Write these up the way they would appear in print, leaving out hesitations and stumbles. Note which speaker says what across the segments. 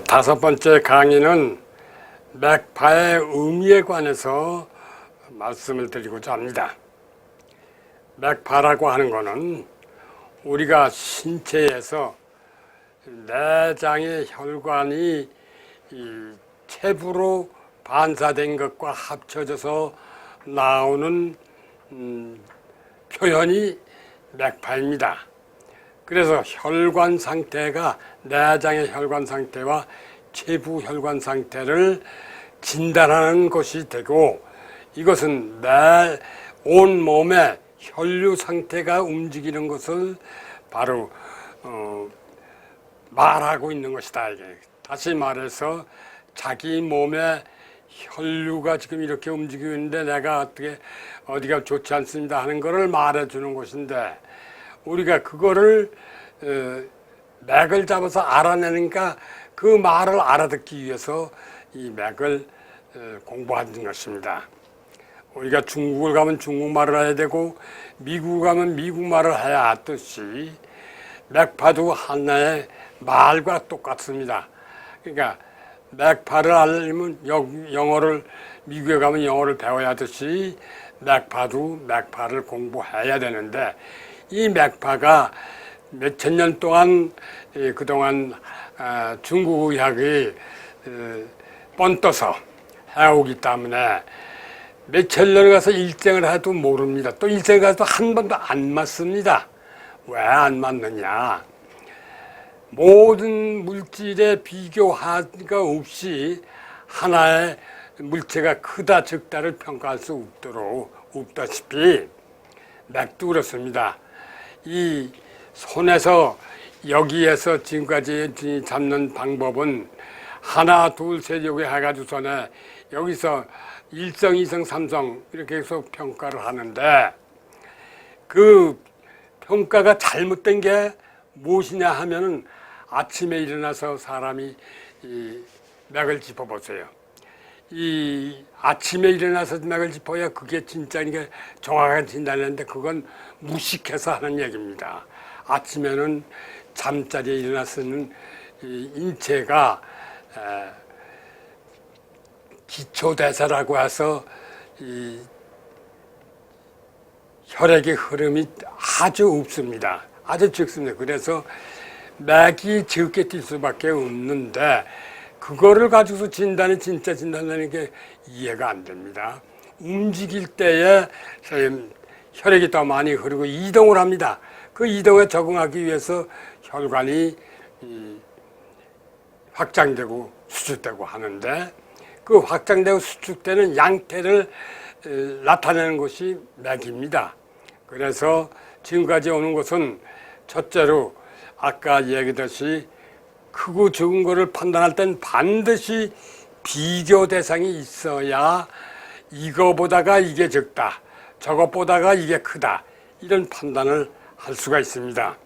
Speaker 1: 다섯 번째 강의는 맥파의 의미에 관해서 말씀을 드리고자 합니다. 맥파라고 하는 것은 우리가 신체에서 내장의 혈관이 체부로 반사된 것과 합쳐져서 나오는 표현이 맥파입니다. 그래서 혈관 상태가 내장의 혈관 상태와 체부 혈관 상태를 진단하는 것이 되고, 이것은 내 온 몸의 혈류 상태가 움직이는 것을 바로 말하고 있는 것이다. 이게 다시 말해서 자기 몸의 혈류가 지금 이렇게 움직이고 있는데 내가 어떻게 어디가 좋지 않습니다 하는 것을 말해주는 것인데, 우리가 그거를 맥을 잡아서 알아내니까 그 말을 알아듣기 위해서 이 맥을 공부하는 것입니다. 우리가 중국을 가면 중국말을 해야 되고 미국을 가면 미국말을 해야 하듯이 맥파도 하나의 말과 똑같습니다. 그러니까 맥파를 알려면 영어를, 미국에 가면 영어를 배워야 하듯이 맥파도 맥파를 공부해야 되는데, 이 맥파가 몇천 년 동안 그동안 중국 의학이 뻔떠서 해오기 때문에 몇천 년을 가서 일생을 해도 모릅니다. 또 일생을 가서 한 번도 안 맞습니다. 왜 안 맞느냐? 모든 물질에 비교할 가 없이 하나의 물체가 크다 적다를 평가할 수 없다시피 맥도 그렇습니다. 이 손에서 여기에서 지금까지 잡는 방법은 하나 둘 셋 여기 해가지고 손에 여기서 1성 2성 3성 이렇게 해서 평가를 하는데, 그 평가가 잘못된 게 무엇이냐 하면은 아침에 일어나서 사람이 이 맥을 짚어보세요. 이 아침에 일어나서 맥을 짚어야 그게 진짜 이게 정확한 진단인데, 그건 무식해서 하는 얘기입니다. 아침에는 잠자리에 일어나서는 이 인체가 기초대사라고 해서 이 혈액의 흐름이 아주 없습니다. 아주 적습니다. 그래서 맥이 적게 뛸 수밖에 없는데, 그거를 가지고서 진단이 진짜 진단하는 게 이해가 안 됩니다. 움직일 때에 혈액이 더 많이 흐르고 이동을 합니다. 그 이동에 적응하기 위해서 혈관이 확장되고 수축되고 하는데, 그 확장되고 수축되는 양태를 나타내는 것이 맥입니다. 그래서 지금까지 오는 것은 첫째로 아까 얘기했듯이 크고 적은 것을 판단할 땐 반드시 비교 대상이 있어야 이거보다가 이게 적다, 저것보다가 이게 크다, 이런 판단을 할 수가 있습니다.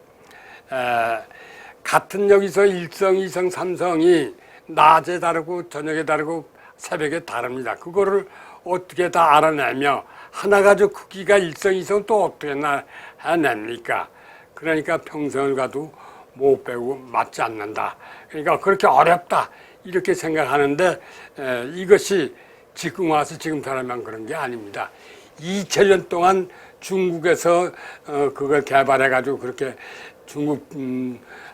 Speaker 1: 같은 여기서 1성, 2성, 3성이 낮에 다르고 저녁에 다르고 새벽에 다릅니다. 그거를 어떻게 다 알아내며 하나 가지고 크기가 1성, 2성 또 어떻게 해냅니까? 그러니까 평생을 가도 못 배우고 맞지 않는다. 그러니까 그렇게 어렵다 이렇게 생각하는데, 이것이 지금 와서 지금 사람만 그런 게 아닙니다. 2000년 동안 중국에서 그걸 개발해가지고 그렇게 중국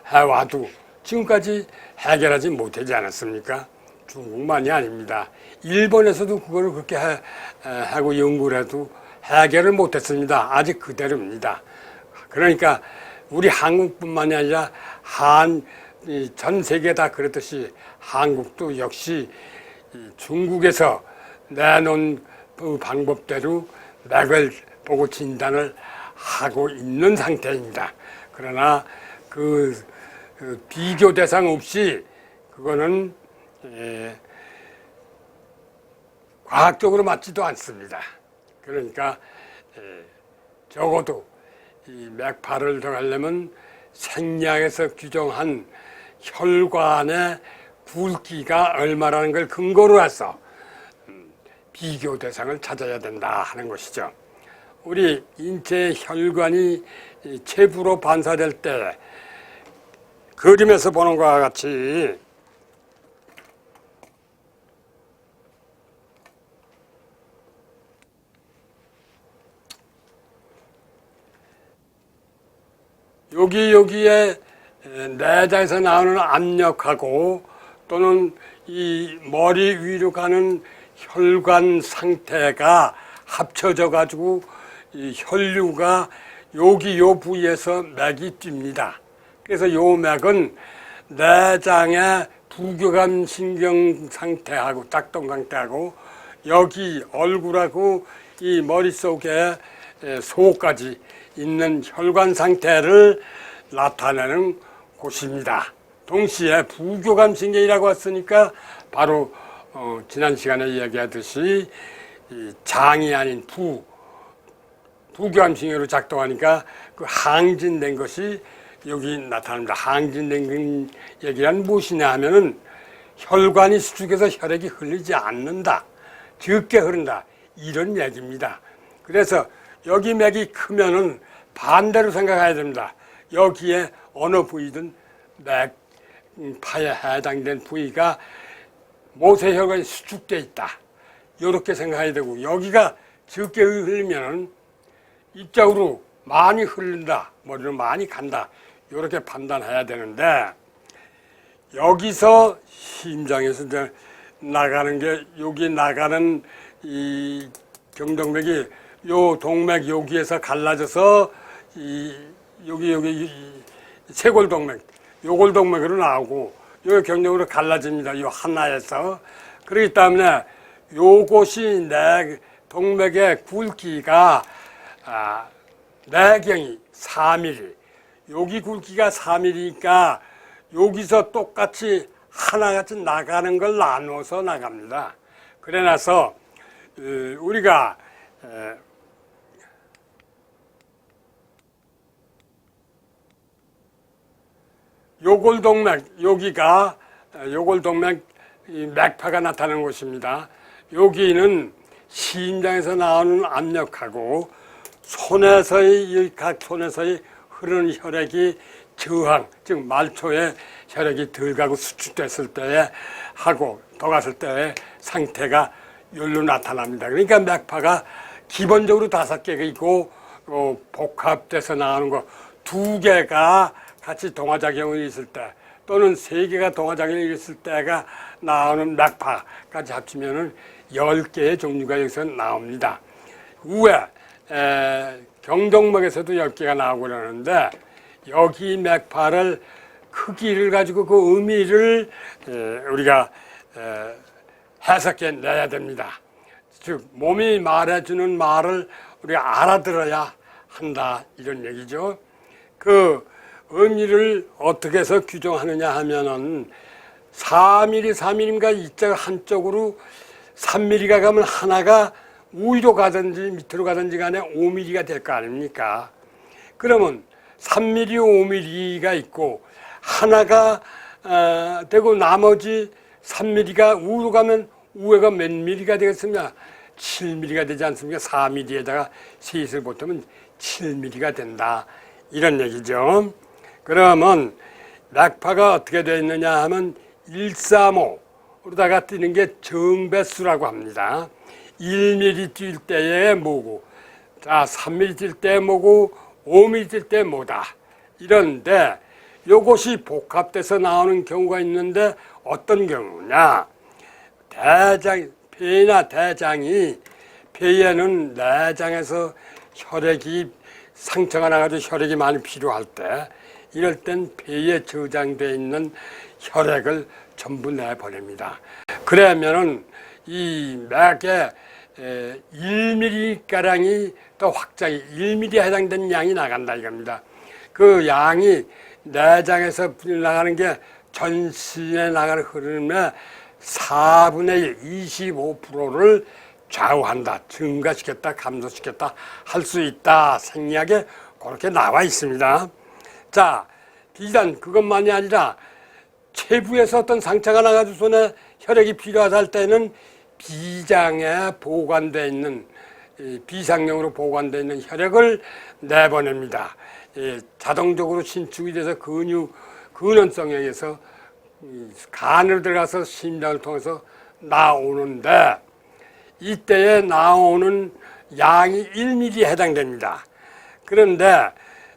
Speaker 1: 해와도 지금까지 해결하지 못하지 않았습니까? 중국만이 아닙니다. 일본에서도 그걸 그렇게 하고 연구를 해도 해결을 못했습니다. 아직 그대로입니다. 그러니까 우리 한국뿐만이 아니라 전 세계 다 그렇듯이 한국도 역시 중국에서 내놓은 그 방법대로 맥을 보고 진단을 하고 있는 상태입니다. 그러나 그 비교 대상 없이 그거는 과학적으로 맞지도 않습니다. 그러니까 적어도 이 맥파를 정하려면 생리학에서 규정한 혈관의 굵기가 얼마라는 걸 근거로 해서 비교 대상을 찾아야 된다 하는 것이죠. 우리 인체의 혈관이 체부로 반사될 때 그림에서 보는 것과 같이 여기에 내장에서 나오는 압력하고 또는 이 머리 위로 가는 혈관 상태가 합쳐져 가지고 이 혈류가 여기 요 부위에서 맥이 뜁니다. 그래서 요 맥은 내장의 부교감 신경 상태하고 작동 상태하고 여기 얼굴하고 이 머릿속에 속까지 있는 혈관 상태를 나타내는 곳입니다. 동시에 부교감 신경이라고 했으니까 바로 지난 시간에 이야기하듯이 이 장이 아닌 부교감 신경으로 작동하니까 그 항진된 것이 여기 나타납니다. 항진된 얘기란 무엇이냐 하면은 혈관이 수축해서 혈액이 흘리지 않는다. 적게 흐른다. 이런 얘기입니다. 그래서 여기 맥이 크면은 반대로 생각해야 됩니다. 여기에 어느 부위든 맥파에 해당된 부위가 모세혈관이 수축되어 있다. 이렇게 생각해야 되고 여기가 적게 흘리면은 이쪽으로 많이 흐른다. 머리로 많이 간다. 이렇게 판단해야 되는데 여기서 심장에서 이제 나가는 게 여기 나가는 이 경동맥이 요 동맥 여기에서 갈라져서 이 여기 쇄골동맥 요골동맥으로 나오고 요 경동으로 갈라집니다. 요 하나에서 그렇기 때문에 요곳이 내 동맥의 굵기가 내경이 4mm 여기 굵기가 4mm니까 여기서 똑같이 하나같이 나가는 걸 나누어서 나갑니다. 그래 나서 우리가 요골동맥 여기가 요골동맥 맥파가 나타나는 곳입니다. 여기는 심장에서 나오는 압력하고 각 손에서의 흐르는 혈액이 저항, 즉 말초에 혈액이 덜 가고 수축됐을 때에 하고 더 갔을 때의 상태가 여기로 나타납니다. 그러니까 맥파가 기본적으로 5개가 있고 복합돼서 나오는 거 2개가 같이 동화작용이 있을 때 또는 3개가 동화작용이 있을 때가 나오는 맥파까지 합치면은 10개의 종류가 여기서 나옵니다. 후에 경동맥에서도 10개가 나오고 그러는데 여기 맥파를 크기를 가지고 그 의미를 우리가 해석해 내야 됩니다. 즉 몸이 말해주는 말을 우리가 알아들어야 한다 이런 얘기죠. 그 의미를 어떻게 해서 규정하느냐 하면은 4mm 이쪽 한쪽으로 3mm가 가면 하나가 위로 가든지 밑으로 가든지 간에 5mm가 될 거 아닙니까? 그러면 3mm, 5mm가 있고 하나가 되고 나머지 3mm가 위로 가면 위에가 몇 mm가 되겠습니까? 7mm가 되지 않습니까? 4mm에다가 셋을 보태면 7mm가 된다. 이런 얘기죠. 그러면 맥파가 어떻게 되어 있느냐 하면 135로다가 뛰는 게 정배수라고 합니다. 1mm 뛸 때에 뭐고, 자, 3mm 뛸 때 뭐고, 5mm 뛸 때 뭐다. 이런데 요것이 복합돼서 나오는 경우가 있는데 어떤 경우냐. 폐나 대장이 폐에는 내장에서 혈액이 상처가 나가지고 혈액이 많이 필요할 때 이럴 땐 폐에 저장되어 있는 혈액을 전부 내보냅니다. 그러면은 이 맥에 1mm가량이 또 확장이 1mm에 해당되는 양이 나간다 이겁니다. 그 양이 내장에서 나가는 게 전신에 나가는 흐름의 4분의 1, 25%를 좌우한다, 증가시켰다, 감소시켰다 할 수 있다 생략에 그렇게 나와 있습니다. 자, 비단 그것만이 아니라 체부에서 어떤 상처가 나가지고 손에 혈액이 필요하다 할 때는 비장에 보관되어 있는 비상용으로 보관되어 있는 혈액을 내보냅니다. 자동적으로 신축이 돼서 근원성에 의해서 간으로 들어가서 심장을 통해서 나오는데 이때에 나오는 양이 1mm에 해당됩니다. 그런데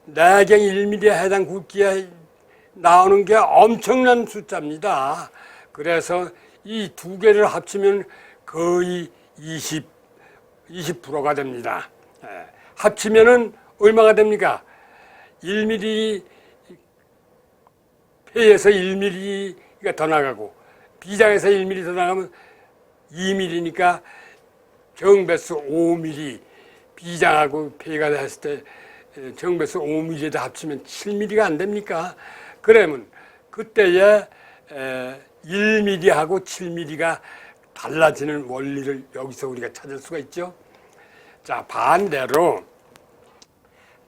Speaker 1: 내경 1mm에 해당 굵기에 나오는 게 엄청난 숫자입니다. 그래서 이 두 개를 합치면 거의 20%가 됩니다. 합치면은 얼마가 됩니까? 1mm, 폐에서 1mm가 더 나가고 비장에서 1mm 더 나가면 2mm니까 정배수 5mm, 비장하고 폐가 했을 때 정배수 5mm에다 합치면 7mm가 안 됩니까? 그러면 그때에 1mm하고 7mm가 달라지는 원리를 여기서 우리가 찾을 수가 있죠. 자, 반대로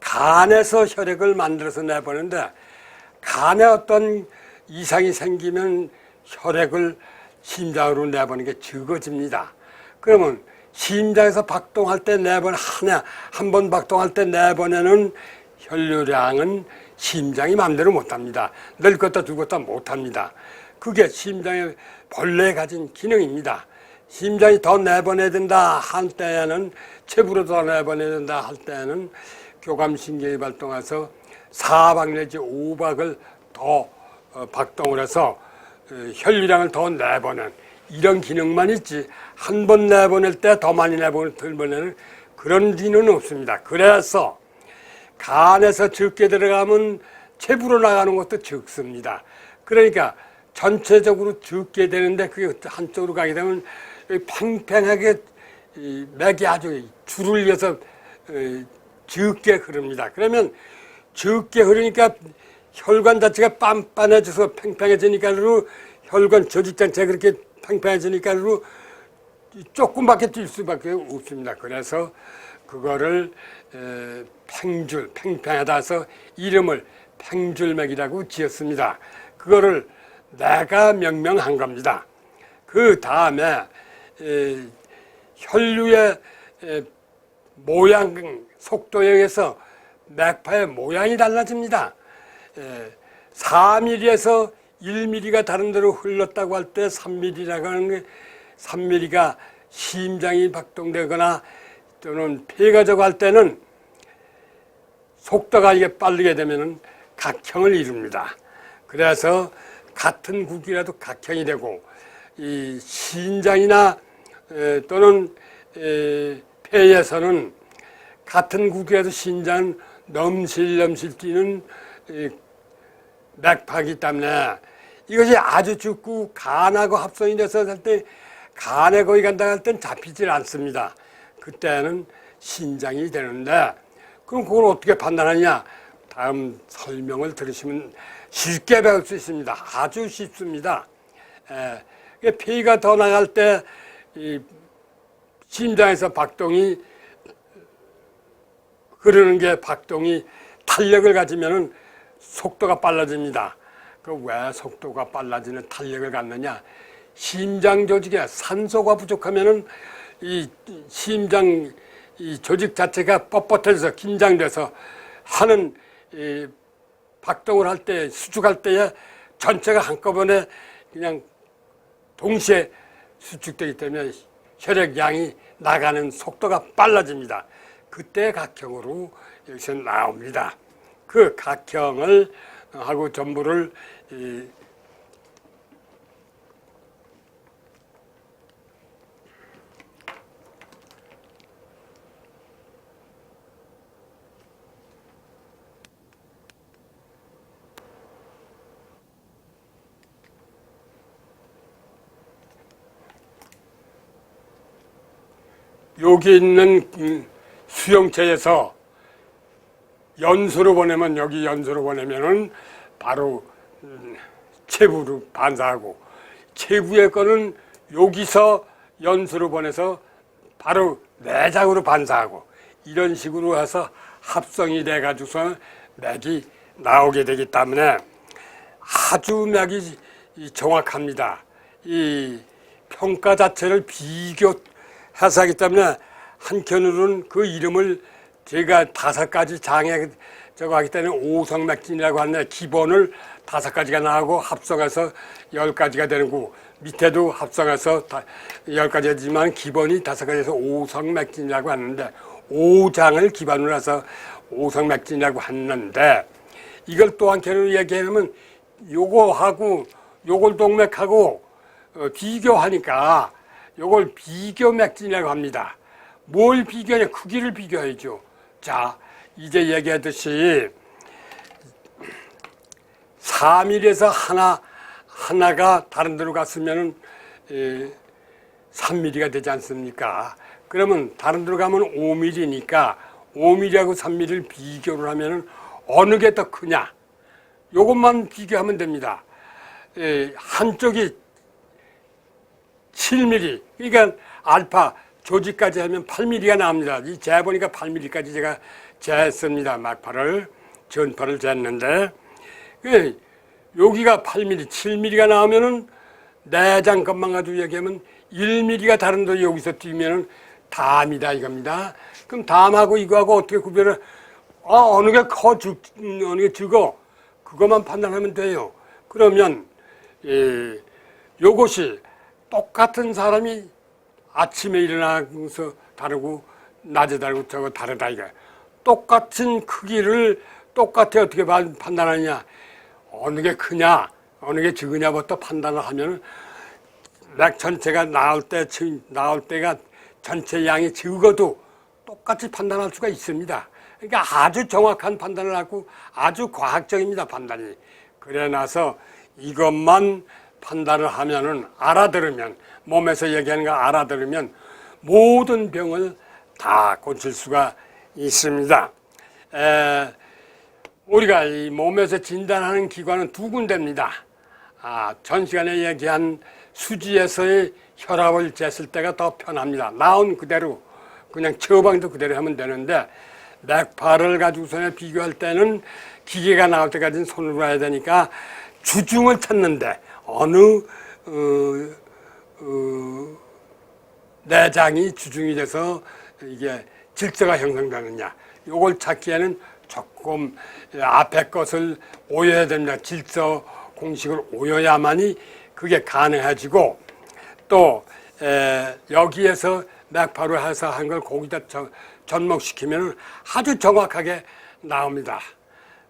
Speaker 1: 간에서 혈액을 만들어서 내보는데 간에 어떤 이상이 생기면 혈액을 심장으로 내보는 게 적어집니다. 그러면 심장에서 박동할 때 한 번 박동할 때 내보내는 혈류량은 심장이 마음대로 못합니다. 늙었다 죽었다 못합니다. 그게 심장의 본래 가진 기능입니다. 심장이 더 내보내야 된다 할 때에는, 체부로 더 내보내야 된다 할 때에는 교감신경이 발동해서 4박 내지 5박을 더 박동을 해서 혈류량을 더 내보낸 이런 기능만 있지, 한 번 내보낼 때 더 많이 내보낼 덜 보내는 그런 기능은 없습니다. 그래서 간에서 적게 들어가면 체부로 나가는 것도 적습니다. 그러니까 전체적으로 적게 되는데 그게 한쪽으로 가게 되면 팽팽하게 맥이 아주 줄을 이어서 적게 흐릅니다. 그러면 적게 흐르니까 혈관 자체가 빤빤해져서 팽팽해지니까 혈관 조직 자체가 그렇게 팽팽해지니까 조금밖에 뛸 수밖에 없습니다. 그래서 그거를 팽팽하다 해서 이름을 팽줄맥이라고 지었습니다. 그거를 내가 명명한 겁니다. 그 다음에 혈류의 모양, 속도에 의해서 맥파의 모양이 달라집니다. 4mm에서 1mm가 다른 데로 흘렀다고 할 때 3mm라고 하는 게, 3mm가 심장이 박동되거나 또는 폐가 저고할 때는 속도가 이게 빠르게 되면 각형을 이룹니다. 그래서 같은 굵기라도 각형이 되고, 이 신장이나 또는 폐에서는 같은 굵기라도 신장은 넘실넘실 뛰는 맥박이기 때문에 이것이 아주 적고 간하고 합성이 돼서 할 때 간에 거의 간다 할 땐 잡히질 않습니다. 그때는 신장이 되는데, 그럼 그걸 어떻게 판단하냐? 다음 설명을 들으시면 쉽게 배울 수 있습니다. 아주 쉽습니다. 폐가 더 나갈 때 이 심장에서 박동이 흐르는 게 박동이 탄력을 가지면은 속도가 빨라집니다. 그 왜 속도가 빨라지는 탄력을 갖느냐? 심장 조직에 산소가 부족하면은 이 심장 이 조직 자체가 뻣뻣해져서 긴장돼서 하는 이 박동을 할 때, 수축할 때에 전체가 한꺼번에 그냥 동시에 수축되기 때문에 혈액량이 나가는 속도가 빨라집니다. 그때 각형으로 여기서 나옵니다. 그 각형을 하고 전부를 여기 있는 수용체에서 연소로 보내면, 여기 연소로 보내면은 바로 체부로 반사하고, 체부의 거는 여기서 연소로 보내서 바로 내장으로 반사하고, 이런 식으로 해서 합성이 돼가지고서 맥이 나오게 되기 때문에 아주 맥이 정확합니다. 이 평가 자체를 비교해서 하기 때문에 한켠으로는 그 이름을 제가 5가지 장에 저거 하기 때문에 오성맥진이라고 하는데, 기본을 5가지가 나오고 합성해서 10가지가 되는 거고, 밑에도 합성해서 10가지지만 기본이 5가지에서 오성맥진이라고 하는데, 오장을 기반으로 해서 오성맥진이라고 했는데, 이걸 또 한편으로 얘기하면 요거하고 요걸 동맥하고 비교하니까 요걸 비교맥진이라고 합니다. 뭘 비교하냐? 크기를 비교해야죠. 자, 이제 얘기했듯이 4mm에서 하나가 다른 데로 갔으면은 3mm가 되지 않습니까? 그러면 다른 데로 가면 5mm니까 5mm하고 3mm를 비교를 하면은 어느 게 더 크냐? 요것만 비교하면 됩니다. 한쪽이 7mm, 그러니까 알파 조직까지 하면 8mm가 나옵니다. 이 재보니까 8mm까지 제가 재했습니다. 막파를, 전파를 쟀는데, 여기가 8mm, 7mm가 나오면은 내장 것만 가지고 얘기하면 1mm가 다른 데 여기서 뛰면은 담이다 이겁니다. 그럼 담하고 이거하고 어떻게 구별을, 어느 게 커, 어느 게 적어? 그것만 판단하면 돼요. 그러면, 요것이 똑같은 사람이 아침에 일어나서 다르고, 낮에 다르고, 저거 다르다, 이거. 똑같은 크기를 똑같이 어떻게 판단하느냐? 어느 게 크냐, 어느 게 적으냐부터 판단을 하면, 맥 전체가 나올 때가 전체 양이 적어도 똑같이 판단할 수가 있습니다. 그러니까 아주 정확한 판단을 하고 아주 과학적입니다, 판단이. 그래 나서 이것만 판단을 하면은 알아들으면, 몸에서 얘기하는 거 알아들으면 모든 병을 다 고칠 수가 있습니다. 우리가 이 몸에서 진단하는 기관은 두 군데입니다. 전 시간에 얘기한 수지에서의 혈압을 쟀을 때가 더 편합니다. 나온 그대로 그냥 처방도 그대로 하면 되는데, 맥파를 가지고서 비교할 때는 기계가 나올 때까지는 손으로 해야 되니까 주중을 찾는데 어느 내장이 주중이 돼서 이게 질서가 형성되느냐, 이걸 찾기에는 조금 앞에 것을 오여야 됩니다. 질서 공식을 오여야만이 그게 가능해지고, 또 여기에서 맥파로 해서 한 걸 거기다 접목시키면 아주 정확하게 나옵니다.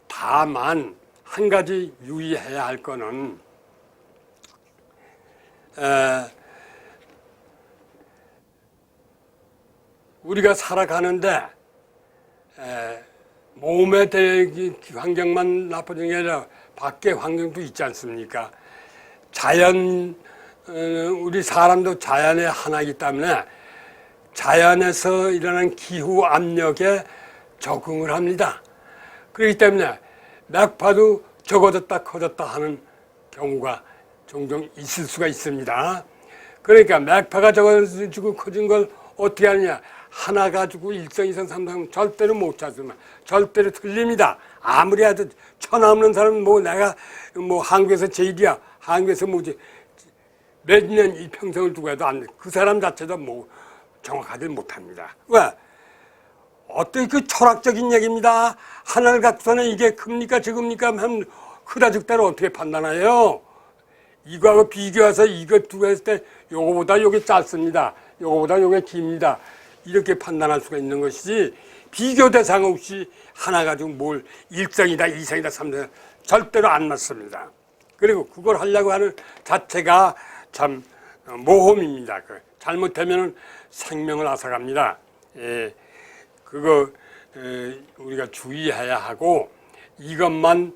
Speaker 1: 다만 한 가지 유의해야 할 거는, 우리가 살아가는데 몸의 환경만 나빠지는 게 아니라 밖의 환경도 있지 않습니까? 우리 사람도 자연의 하나이기 때문에 자연에서 일어나는 기후 압력에 적응을 합니다. 그렇기 때문에 맥파도 적어졌다 커졌다 하는 경우가 종종 있을 수가 있습니다. 그러니까 맥파가 적어지고 커진 걸 어떻게 하느냐? 하나 가지고 일성, 이성, 삼성 절대로 못 찾으면 절대로 틀립니다. 아무리 해도 천하 없는 사람은 내가 한국에서 제일이야, 한국에서 몇 년 이 평생을 두고 해도 그 사람 자체도 정확하지 못합니다. 왜? 어떤 그 철학적인 얘기입니다. 하나를 갖고서는 이게 큽니까 적습니까 하면 크다 적다를 어떻게 판단해요? 이거하고 비교해서 이거 두고 했을 때 요거보다 요게 짧습니다, 요거보다 요게 깁니다, 이렇게 판단할 수가 있는 것이지, 비교 대상 없이 하나 가지고 뭘 일성이다, 이성이다, 삼성이다 절대로 안 맞습니다. 그리고 그걸 하려고 하는 자체가 참 모험입니다. 잘못하면 생명을 앗아갑니다. 그거 우리가 주의해야 하고, 이것만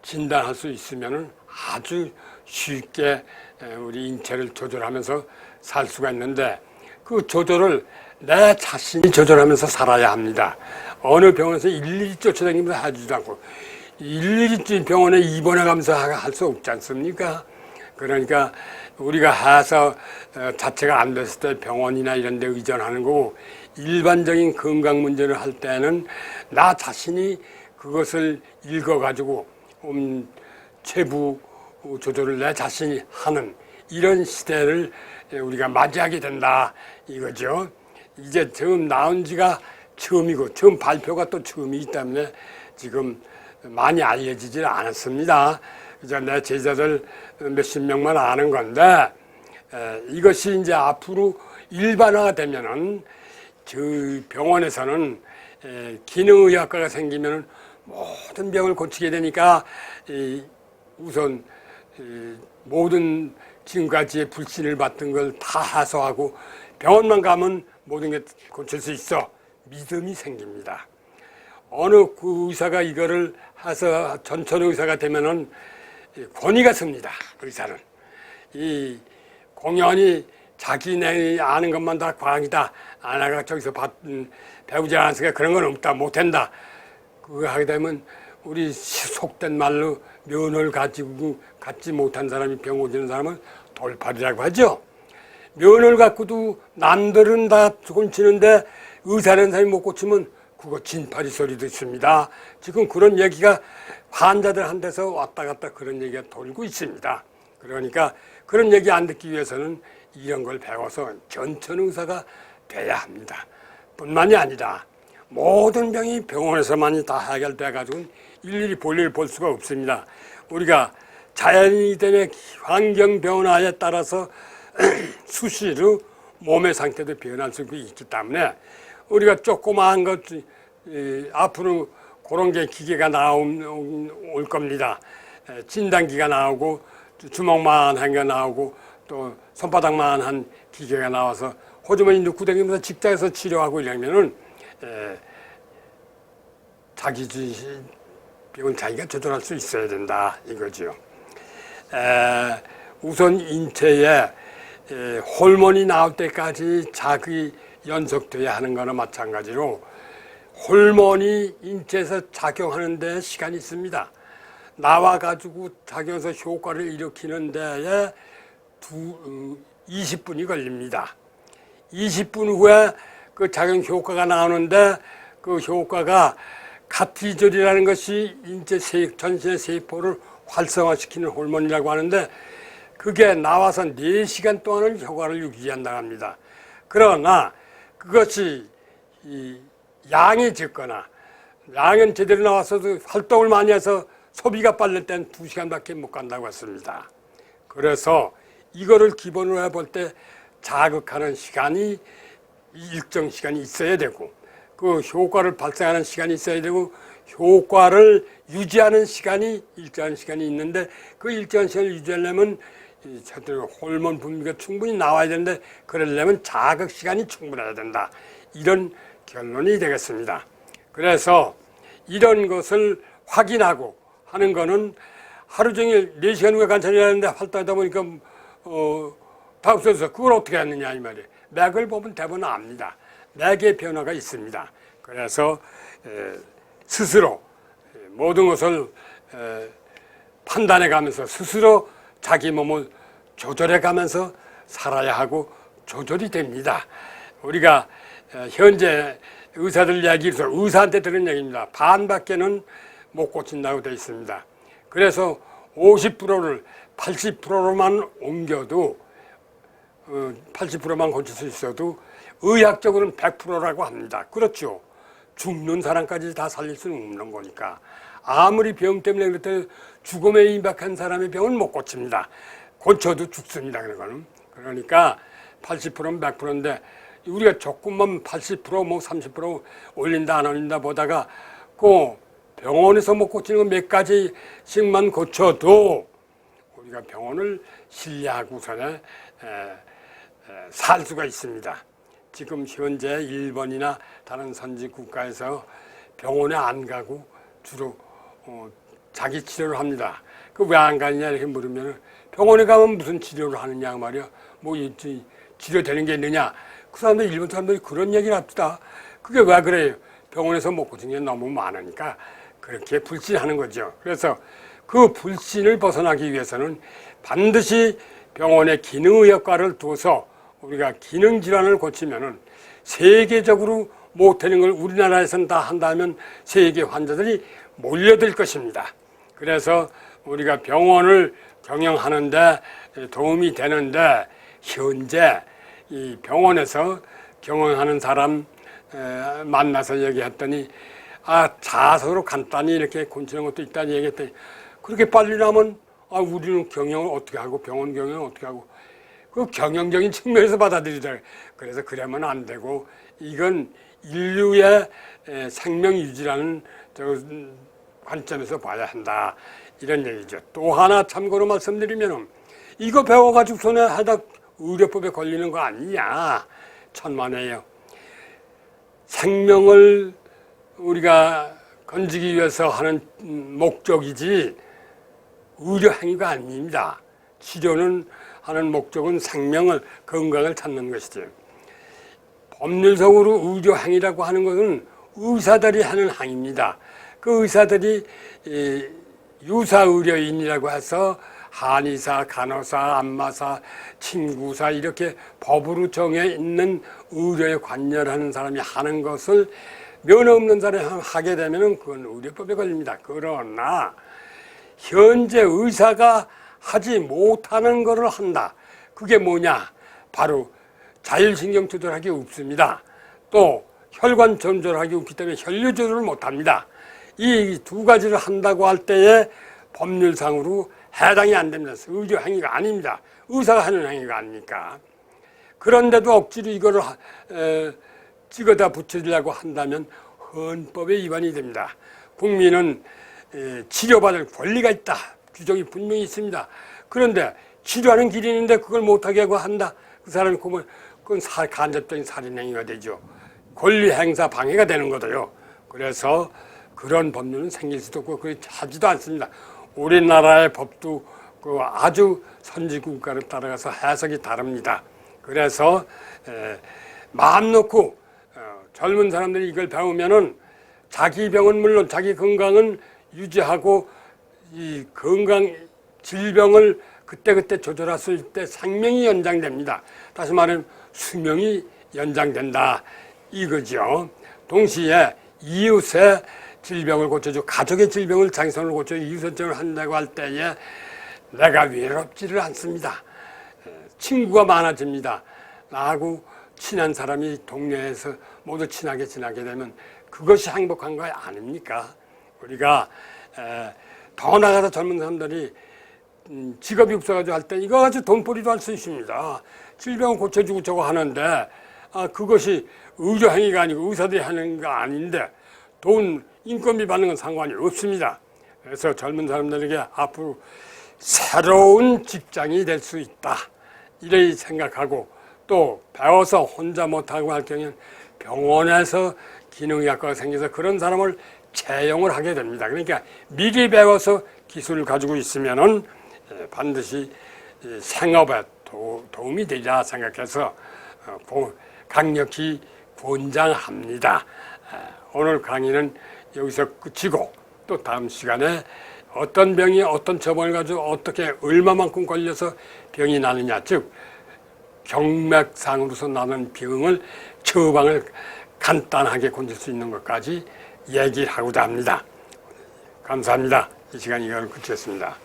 Speaker 1: 진단할 수 있으면 아주 쉽게 우리 인체를 조절하면서 살 수가 있는데, 그 조절을 내 자신이 조절하면서 살아야 합니다. 어느 병원에서 일일이 쫓아다니면서 해주지도 않고 일일이 병원에 입원해 가면서 할 수 없지 않습니까? 그러니까 우리가 해서 자체가 안 됐을 때 병원이나 이런 데 의존하는 거고, 일반적인 건강 문제를 할 때는 나 자신이 그것을 읽어가지고 체부 조절을 내 자신이 하는 이런 시대를 우리가 맞이하게 된다 이거죠. 이제 처음 나온 지가 처음이고 처음 발표가 또 처음이기 때문에 지금 많이 알려지질 않았습니다. 이제 내 제자들 몇십 명만 아는 건데, 이것이 이제 앞으로 일반화가 되면은 저 병원에서는 기능의학과가 생기면 모든 병을 고치게 되니까 우선 모든 지금까지의 불신을 받던 걸 다 해소하고 병원만 가면 모든 게 고칠 수 있어 믿음이 생깁니다. 어느 그 의사가 이거를 해서 전천 의사가 되면은 권위가 섭니다. 의사는 이 공연히 자기네 아는 것만 다 과학이다. 아나가 저기서 배우지 않았으니까 그런 건 없다. 못한다. 그거 하게 되면 우리 속된 말로 면허를 갖지 못한 사람이 병 고치는 사람은 돌팔이라고 하죠. 면허를 갖고도 남들은 다 고치는데 의사는 사람이 못 고치면 그거 진파리 소리도 있습니다. 지금 그런 얘기가 환자들한테서 왔다 갔다 그런 얘기가 돌고 있습니다. 그러니까 그런 얘기 안 듣기 위해서는 이런 걸 배워서 전천 의사가 돼야 합니다. 뿐만이 아니라 모든 병이 병원에서만이 다 해결돼 가지고 일일이 볼일을 볼 수가 없습니다. 우리가 자연이들의 환경 변화에 따라서 수시로 몸의 상태도 변할 수 있기 때문에 우리가 조그마한 것 앞으로 그런 게 기계가 올 겁니다. 진단기가 나오고 주먹만한 게 나오고 또 손바닥만한 기계가 나와서 호주머니 넣고 다니면서 직장에서 치료하고 이러면은 자기 병은 자기가 조절할 수 있어야 된다 이거죠. 우선 인체에 호르몬이 나올 때까지 자극이 연속돼야 하는 거나 마찬가지로 호르몬이 인체에서 작용하는 데 시간이 있습니다. 나와가지고 작용해서 효과를 일으키는 데에 20분이 걸립니다. 20분 후에 그 작용 효과가 나오는데 그 효과가 카티졸이라는 것이 인체 전신의 세포를 활성화시키는 호르몬이라고 하는데 그게 나와서 4시간 동안은 효과를 유지한다고 합니다. 그러나 그것이 양이 적거나 양은 제대로 나왔어도 활동을 많이 해서 소비가 빠를 때는 2시간밖에 못 간다고 했습니다. 그래서 이거를 기본으로 해볼 때 자극하는 시간이 일정 시간이 있어야 되고 그 효과를 발생하는 시간이 있어야 되고 효과를 유지하는 시간이 일정한 시간이 있는데 그 일정한 시간을 유지하려면 호르몬 분비가 충분히 나와야 되는데 그러려면 자극 시간이 충분해야 된다. 이런 결론이 되겠습니다. 그래서 이런 것을 확인하고 하는 거는 하루 종일 4시간 후에 관찰해야 하는데 활동하다 보니까 다 없어져서 그걸 어떻게 했느냐 이 말이에요. 맥을 보면 대부분 압니다. 맥의 변화가 있습니다. 그래서 스스로 모든 것을 판단해 가면서 스스로 자기 몸을 조절해 가면서 살아야 하고 조절이 됩니다. 우리가 현재 의사들 이야기에서 의사한테 들은 얘기입니다. 반밖에는 못 고친다고 되어 있습니다. 그래서 50%를 80%로만 옮겨도 80%만 고칠 수 있어도 의학적으로는 100%라고 합니다. 그렇죠. 죽는 사람까지 다 살릴 수는 없는 거니까. 아무리 병 때문에 그랬더니 죽음에 임박한 사람의 병은 못 고칩니다. 고쳐도 죽습니다. 그런 거는. 그러니까 80%는 100%인데 우리가 조금만 80% 뭐 30% 올린다 안 올린다 보다가 그 병원에서 못 고치는 거 몇 가지씩만 고쳐도 우리가 병원을 신뢰하고서는 살 수가 있습니다. 지금 현재 일본이나 다른 선진 국가에서 병원에 안 가고 주로 자기 치료를 합니다. 그 왜 안 가느냐 이렇게 물으면 병원에 가면 무슨 치료를 하느냐 말이야. 뭐 치료되는 게 있느냐. 그 사람들 일본 사람들이 그런 얘기를 합니다. 그게 왜 그래요? 병원에서 못 고치는 게 너무 많으니까 그렇게 불신하는 거죠. 그래서 그 불신을 벗어나기 위해서는 반드시 병원의 기능의학과를 두어서 우리가 기능질환을 고치면은 세계적으로 못하는 걸 우리나라에서는 다 한다면 세계 환자들이 몰려들 것입니다. 그래서 우리가 병원을 경영하는데 도움이 되는데 현재 이 병원에서 경영하는 사람 만나서 얘기했더니 자석으로 간단히 이렇게 고치는 것도 있다니 얘기했더니 그렇게 빨리 나면 우리는 경영을 어떻게 하고 병원 경영을 어떻게 하고 그 경영적인 측면에서 받아들이자. 그래서 그러면 안 되고 이건 인류의 생명 유지라는 관점에서 봐야 한다. 이런 얘기죠. 또 하나 참고로 말씀드리면 이거 배워가지고 손에 하다 의료법에 걸리는 거 아니냐. 천만에요. 생명을 우리가 건지기 위해서 하는 목적이지 의료 행위가 아닙니다. 치료는 하는 목적은 생명을, 건강을 찾는 것이죠. 법률적으로 의료 행위라고 하는 것은 의사들이 하는 행위입니다. 그 의사들이 유사의료인이라고 해서 한의사, 간호사, 안마사, 친구사 이렇게 법으로 정해 있는 의료에 관여하는 사람이 하는 것을 면허 없는 사람이 하게 되면 그건 의료법에 걸립니다. 그러나 현재 의사가 하지 못하는 것을 한다. 그게 뭐냐? 바로 자율신경 조절하기 없습니다. 또 혈관 조절하기 없기 때문에 혈류 조절을 못합니다. 이 두 가지를 한다고 할 때에 법률상으로 해당이 안 됩니다. 의료 행위가 아닙니다. 의사가 하는 행위가 아니니까. 그런데도 억지로 이거를 찍어다 붙이려고 한다면 헌법에 위반이 됩니다. 국민은 치료받을 권리가 있다. 규정이 분명히 있습니다. 그런데 치료하는 길이 있는데 그걸 못하게 하고 한다. 그 사람이 그건 간접적인 살인행위가 되죠. 권리 행사 방해가 되는 거도요. 그래서 그런 법률은 생길 수도 없고 그렇게 하지도 않습니다. 우리나라의 법도 그 아주 선진국가를 따라가서 해석이 다릅니다. 그래서 마음 놓고 젊은 사람들이 이걸 배우면은 자기 병은 물론 자기 건강은 유지하고 이 건강 질병을 그때그때 조절했을 때 생명이 연장됩니다. 다시 말하면 수명이 연장된다 이거죠. 동시에 이웃의 질병을 고쳐주고 가족의 질병을 자기 손으로 고쳐 이웃전을 한다고 할 때에 내가 외롭지를 않습니다. 친구가 많아집니다. 나하고 친한 사람이 동네에서 모두 친하게 지나게 되면 그것이 행복한 거 아닙니까? 우리가 더 나가서 젊은 사람들이 직업이 없어가지고 할 때 이거 가지고 돈벌이도 할 수 있습니다. 질병을 고쳐주고 저거 하는데 그것이 의료 행위가 아니고 의사들이 하는 거 아닌데 돈 인건비 받는 건 상관이 없습니다. 그래서 젊은 사람들에게 앞으로 새로운 직장이 될 수 있다. 이렇게 생각하고 또 배워서 혼자 못하고 할 경우에는 병원에서 기능의학과가 생겨서 그런 사람을 채용을 하게 됩니다. 그러니까 미리 배워서 기술을 가지고 있으면은 반드시 생업에 도움이 되리라 생각해서 강력히 권장합니다. 오늘 강의는 여기서 끝이고 또 다음 시간에 어떤 병이 어떤 처방을 가지고 어떻게 얼마만큼 걸려서 병이 나느냐, 즉 경맥상으로서 나는 병을 처방을 간단하게 건질 수 있는 것까지 얘기하고자 합니다. 감사합니다. 이 시간 이걸 끝냈습니다.